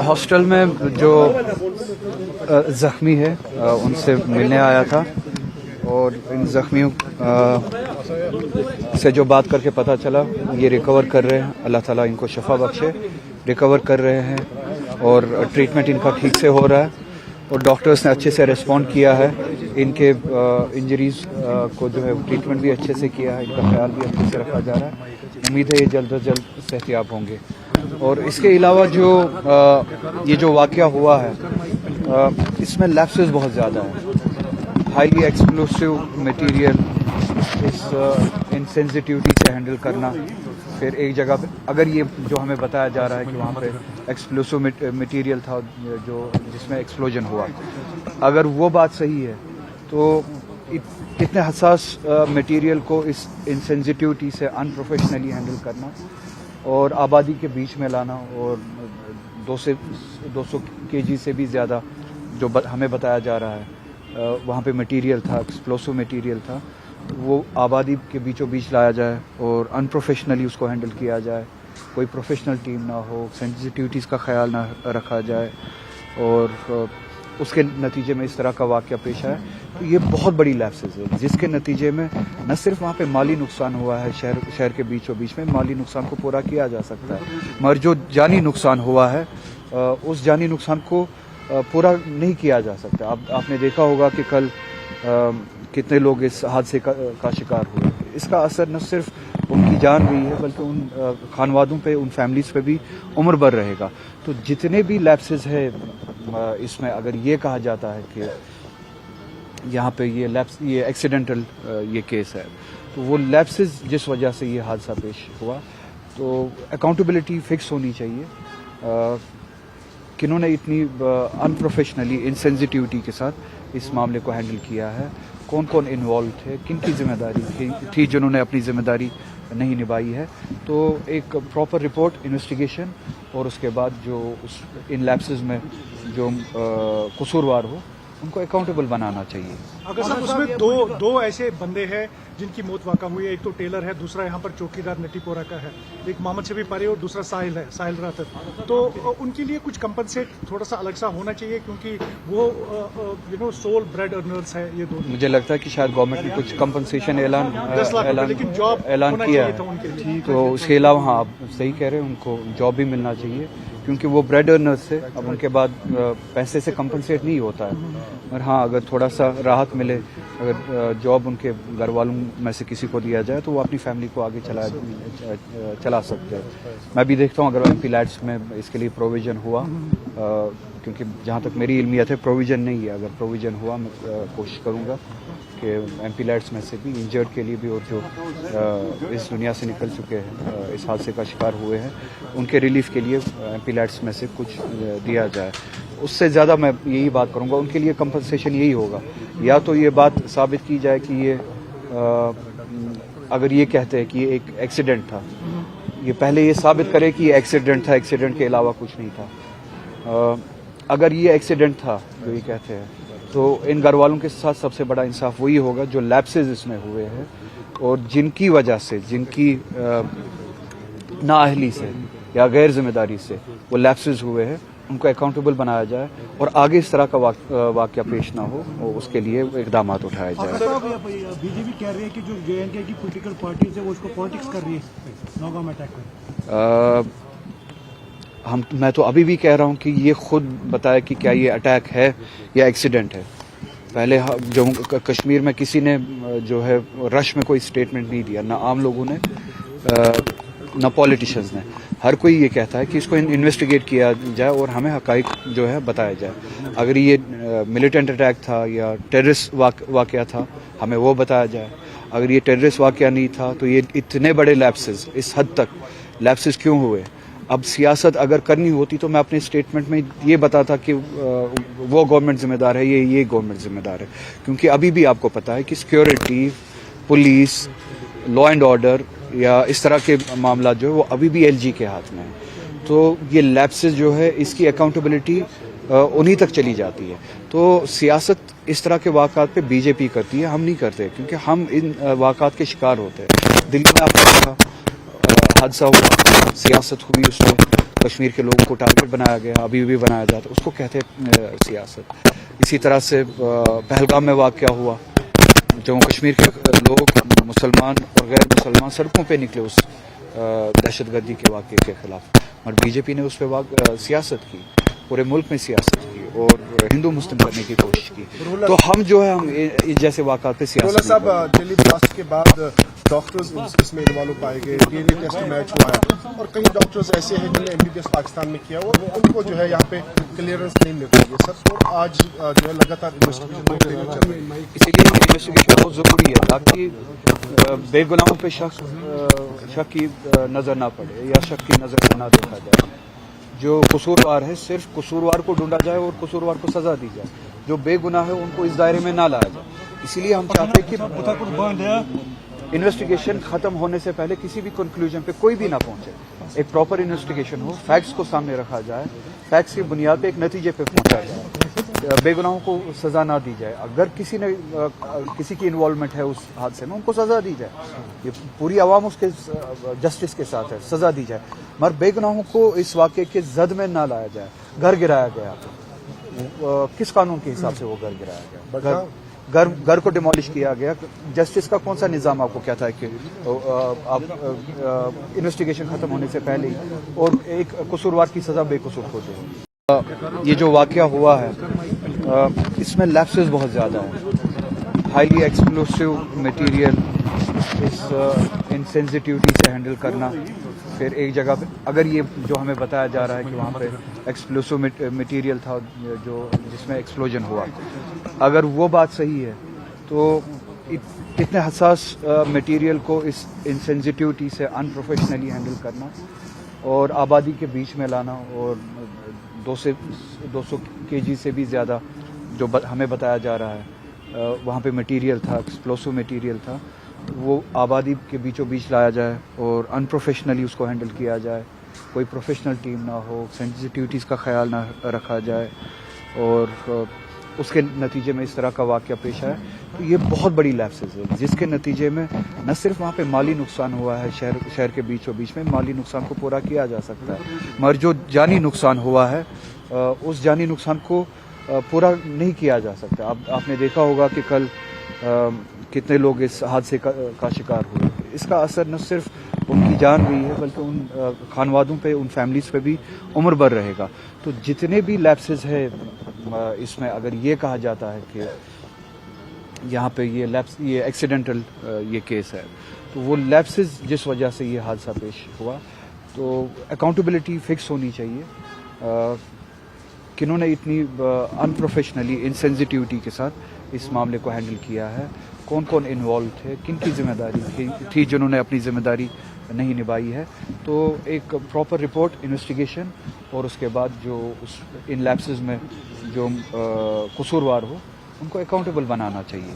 Hostel में जो ज़ख्मी है उनसे मिलने आया था और इन ज़ख्मियों से जो बात करके पता चला ये रिकवर कर रहे हैं, अल्लाह ताला इनको शफा बख्शे, रिकवर कर रहे हैं और ट्रीटमेंट इनका ठीक से हो रहा है और डॉक्टर्स ने अच्छे से रिस्पॉन्ड किया है। इनके इंजरीज़ को जो है ट्रीटमेंट भी अच्छे से किया है, इनका ख्याल भी अच्छे से रखा जा रहा है। उम्मीद है ये जल्द अज जल्द सेहतियाब होंगे। और इसके अलावा जो ये जो वाक़या हुआ है इसमें लैप्सेस बहुत ज़्यादा है। हाईली एक्सप्लोसिव मटेरियल इस इनसेंसिटिविटी से हैंडल करना, फिर एक जगह पे अगर ये जो हमें बताया जा रहा है कि वहाँ पे एक्सप्लोसिव मटेरियल था जो जिसमें एक्सप्लोजन हुआ, अगर वो बात सही है तो इतने हसास मटेरियल को इस इनसेंसिटिविटी से अनप्रोफेशनली हैंडल करना और आबादी के बीच में लाना और 200 केजी से भी ज़्यादा जो हमें बताया जा रहा है वहाँ पे मटेरियल था, एक्सप्लोसिव मटेरियल था, वो आबादी के बीचों बीच लाया जाए और अनप्रोफेशनली उसको हैंडल किया जाए, कोई प्रोफेशनल टीम ना हो, सेंसिटिविटीज़ का ख्याल ना रखा जाए और उसके नतीजे में इस तरह का वाक़या पेश आया, तो ये बहुत बड़ी लैप्सेस है जिसके नतीजे में न सिर्फ वहाँ पे माली नुकसान हुआ है, शहर के बीचों बीच में माली नुकसान को पूरा किया जा सकता है, मगर जो जानी नुकसान हुआ है उस जानी नुकसान को पूरा नहीं किया जा सकता। आपने देखा होगा कि कल कितने लोग इस हादसे का शिकार हुए। इसका असर न सिर्फ उनकी जान गई है बल्कि उन खानवादों पे, उन फैमिलीज़ पे भी उम्र भर रहेगा। तो जितने भी लैप्सेस है इसमें अगर ये कहा जाता है कि यहाँ पे ये एक्सीडेंटल ये केस है, तो वो लैप्सेस जिस वजह से ये हादसा पेश हुआ, तो अकाउंटेबिलिटी फिक्स होनी चाहिए। किन्होंने इतनी अनप्रोफेशनली इनसेंसिटिविटी के साथ इस मामले को हैंडल किया है, कौन कौन इन्वॉल्व थे, किन की जिम्मेदारी थी जिन्होंने अपनी जिम्मेदारी नहीं निभाई है। तो एक प्रॉपर रिपोर्ट, इन्वेस्टिगेशन और उसके बाद जो इन लैप्सेस में जो कसूरवार हो उनको अकाउंटेबल बनाना चाहिए। अगर साहब उसमें दो ऐसे बंदे हैं जिनकी मौत वाक़ा हुई है, एक तो टेलर है, दूसरा यहाँ पर चौकीदार नटीपोरा का है, एक मोहम्मद शबी पारी और दूसरा साहिल रातर। तो उनके लिए कुछ कंपनसेट थोड़ा सा अलग सा होना चाहिए क्योंकि वो सोल ब्रेड अर्नर्स है ये दो। मुझे लगता है कि शायद गवर्नमेंट ने कुछ कंपनसेशन ऐलान किया है, तो उसके अलावा हाँ आप सही कह रहे हैं, उनको जॉब भी मिलना चाहिए क्योंकि वो ब्रेड अर्नर्स थे। अब उनके बाद पैसे से कंपनसेट नहीं होता है, और हाँ अगर थोड़ा सा राहत मिले, अगर जॉब उनके घर वालों में से किसी को दिया जाए तो वो अपनी फैमिली को आगे चला सकते हैं। मैं भी देखता हूँ अगर एमपी लैड्स में इसके लिए प्रोविज़न हुआ, क्योंकि जहाँ तक मेरी इल्मियत है प्रोविज़न नहीं है, अगर प्रोविज़न हुआ मैं कोशिश करूँगा कि एमपी लैड्स में से भी इंजर्ड के लिए भी और जो इस दुनिया से निकल चुके हैं, इस हादसे का शिकार हुए हैं, उनके रिलीफ के लिए एमपी लैड्स में से कुछ दिया जाए। उससे ज़्यादा मैं यही बात करूँगा, उनके लिए कंपनसेशन यही होगा, या तो ये बात साबित की जाए कि ये अगर ये कहते हैं कि ये एक एक्सीडेंट था, ये पहले ये साबित करे कि ये एक्सीडेंट था, एक्सीडेंट के अलावा कुछ नहीं था। अगर ये एक्सीडेंट था जो ये कहते हैं, तो इन घर वालों के साथ सबसे बड़ा इंसाफ वही होगा जो लैप्सेस इसमें हुए हैं और जिनकी वजह से, जिनकी नाअहली से या गैर जिम्मेदारी से वो लैप्सेस हुए हैं, उनको अकाउंटेबल बनाया जाए और आगे इस तरह का वाक़या पेश ना हो, उसके लिए इक़दाम उठाए जाए। बीजेपी कह रही है कि जो जेएनके की पॉलिटिकल पार्टीज है वो उसको पॉलिटिक्स कर रही है नौगाम अटैक कर। मैं तो अभी भी कह रहा हूँ कि ये खुद बताए कि क्या ये अटैक है या एक्सीडेंट है। पहले जम्मू कश्मीर में किसी ने जो है रश में कोई स्टेटमेंट नहीं दिया, ना आम लोगों ने ना पॉलिटिशियंस ने। हर कोई ये कहता है कि इसको इन्वेस्टिगेट किया जाए और हमें हकाइक जो है बताया जाए। अगर ये मिलिटेंट अटैक था या टेररिस्ट वाक़या था, हमें वो बताया जाए। अगर ये टेररिस्ट वाक़या नहीं था तो ये इतने बड़े लैप्सेस, इस हद तक लैप्सेस क्यों हुए। अब सियासत अगर करनी होती तो मैं अपने स्टेटमेंट में ये बताता कि वो गवर्नमेंट ज़िम्मेदार है, ये गवर्नमेंट ज़िम्मेदार है, क्योंकि अभी भी आपको पता है कि security, police, law and order या इस तरह के मामला जो है वो अभी भी एलजी के हाथ में है। तो ये लैप्सेस जो है इसकी अकाउंटेबिलिटी उन्हीं तक चली जाती है। तो सियासत इस तरह के वाक़ात पे बीजेपी करती है, हम नहीं करते, क्योंकि हम इन वाक़ात के शिकार होते हैं। दिल्ली में आपको देखा हादसा हुआ, सियासत हुई उसमें, کشمیر کے لوگوں کو ٹارگٹ بنایا گیا، ابھی بھی بنایا جاتا ہے، اس کو کہتے ہیں سیاست۔ اسی طرح سے پہلگام میں واقعہ ہوا، جموں کشمیر کے لوگ مسلمان اور غیر مسلمان سڑکوں پہ نکلے اس دہشت گردی کے واقعے کے خلاف، اور بی جے پی نے اس پہ سیاست کی، پورے ملک میں سیاست کی اور ہندو مسلم کرنے کی کوشش کی۔ تو ہم جو ہے ہم اس جیسے واقعات پہ سیاست صاحب دہلی بلاسٹ کے بعد ڈاکٹرز اس میں انوالو پائے گئے، D N A test match ہوا ہے، اور کئی ڈاکٹرز ایسے ہیں جنہوں نے M B B S Pakistan میں کیا اور ان کو جو ہے یہاں پہ کلیئرنس نہیں مل رہی ہے سر، اور آج جو ہے لگاتار انویسٹیگیشن چل رہی ہے، اسی لیے انویسٹیگیشن بہت ضروری ہے تاکہ بے گناہوں پہ شک کی نظر نہ پڑے یا شک کی نظر سے نہ دیکھا جائے۔ جو قصوروار ہے صرف قصوروار کو ڈھونڈا جائے اور قصوروار کو سزا دی جائے، جو بے گناہ ہے ان کو اس دائرے میں نہ لایا جائے۔ اسی لیے ہم چاہتے ہیں کہ انویسٹیگیشن ختم ہونے سے پہلے کسی بھی کنکلوژن پہ کوئی بھی نہ پہنچے، ایک پراپر انویسٹیگیشن ہو، فیکٹس کو سامنے رکھا جائے، فیکٹس کی بنیاد پہ ایک نتیجے پہ پہنچا جائے، بے گناہوں کو سزا نہ دی جائے۔ اگر کسی کی انوالومنٹ ہے اس حادثے میں ان کو سزا دی جائے، یہ پوری عوام اس کے جسٹس کے ساتھ ہے، سزا دی جائے، مگر بے گناہوں کو اس واقعے کے زد میں نہ لایا جائے۔ گھر گرایا گیا، کس قانون کے حساب سے وہ گھر گرایا گیا؟ گھر کو ڈیمالش کیا گیا، جسٹس کا کون سا نظام آپ کو کہتا ہے کہ آپ انویسٹیگیشن ختم ہونے سے پہلے ہی اور ایک قصوروار کی سزا بے قصور کو دے؟ یہ جو واقعہ ہوا ہے اس میں لیپسز بہت زیادہ ہیں، ہائیلی ایکسپلوسیو میٹیریل، اس انسینسٹیوٹی سے ہینڈل کرنا، پھر ایک جگہ پہ اگر یہ جو ہمیں بتایا جا رہا ہے کہ وہاں پہ ایکسپلوسیو میٹیریل تھا جس میں ایکسپلوژن ہوا، اگر وہ بات صحیح ہے تو اتنے حساس میٹیریل کو اس انسینسٹیوٹی سے ان پروفیشنلی ہینڈل کرنا اور آبادی کے بیچ میں لانا، اور 200 kg سے بھی زیادہ جو ہمیں بتایا جا رہا ہے وہاں پہ میٹیریل تھا، ایکسپلوسو میٹیریل تھا، وہ آبادی کے بیچوں بیچ لایا جائے اور ان پروفیشنلی اس کو ہینڈل کیا جائے، کوئی پروفیشنل ٹیم نہ ہو، سینسٹیوٹیز کا خیال نہ رکھا جائے، اور اس کے نتیجے میں اس طرح کا واقعہ پیش آیا، تو یہ بہت بڑی لیپسز ہے جس کے نتیجے میں نہ صرف وہاں پہ مالی نقصان ہوا ہے، شہر کے بیچوں بیچ میں مالی نقصان کو پورا کیا جا سکتا ہے، مگر جو جانی نقصان ہوا ہے اس جانی نقصان کو پورا نہیں کیا جا سکتا۔ اب آپ نے دیکھا ہوگا کہ کل کتنے لوگ اس حادثے کا شکار ہوئے، اس کا اثر نہ صرف ان کی جان گئی ہے بلکہ ان خانوادوں پہ، ان فیملیز پہ بھی عمر بھر رہے گا۔ تو جتنے بھی لیپسز ہے اس میں، اگر یہ کہا جاتا ہے کہ یہاں پہ یہ ایکسیڈنٹل یہ کیس ہے، تو وہ لیپسز جس وجہ سے یہ حادثہ پیش ہوا، تو اکاؤنٹیبلٹی فکس ہونی چاہیے، کنہوں نے اتنی ان پروفیشنلی انسینسٹیوٹی کے ساتھ اس معاملے کو ہینڈل کیا ہے، کون کون انوالو تھے، کن کی ذمہ داری تھی جنہوں نے اپنی ذمہ داری نہیں نبھائی ہے۔ تو ایک پراپر رپورٹ، انویسٹیگیشن، اور اس کے بعد جو ان لیپسز میں جو قصوروار ہو ان کو اکاؤنٹیبل بنانا چاہیے۔